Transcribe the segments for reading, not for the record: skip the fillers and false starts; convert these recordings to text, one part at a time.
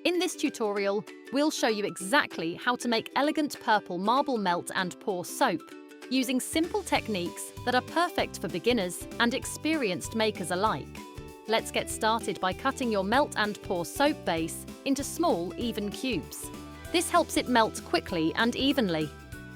In this tutorial, we'll show you exactly how to make elegant purple marble melt and pour soap, using simple techniques that are perfect for beginners and experienced makers alike. Let's get started by cutting your melt and pour soap base into small, even cubes. This helps it melt quickly and evenly.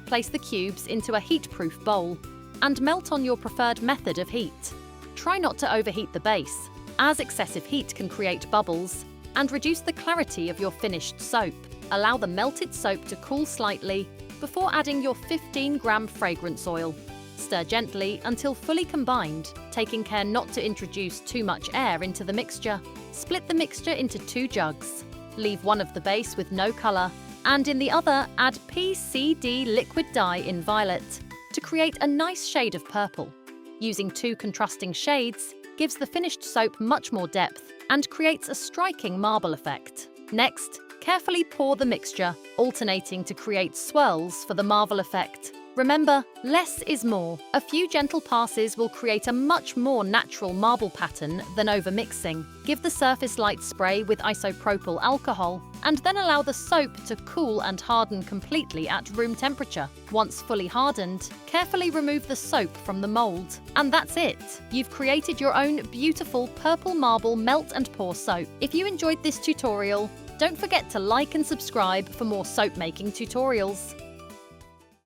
Place the cubes into a heat-proof bowl and melt on your preferred method of heat. Try not to overheat the base, as excessive heat can create bubbles and reduce the clarity of your finished soap. Allow the melted soap to cool slightly before adding your 15-gram fragrance oil. Stir gently until fully combined, taking care not to introduce too much air into the mixture. Split the mixture into 2 jugs. Leave one of the base with no color, and in the other add PCD liquid dye in violet to create a nice shade of purple. Using 2 contrasting shades gives the finished soap much more depth and creates a striking marble effect. Next, carefully pour the mixture, alternating to create swirls for the marble effect. Remember, less is more. A few gentle passes will create a much more natural marble pattern than overmixing. Give the surface light spray with isopropyl alcohol and then allow the soap to cool and harden completely at room temperature. Once fully hardened, carefully remove the soap from the mold. And that's it! You've created your own beautiful purple marble melt and pour soap. If you enjoyed this tutorial, don't forget to like and subscribe for more soap making tutorials.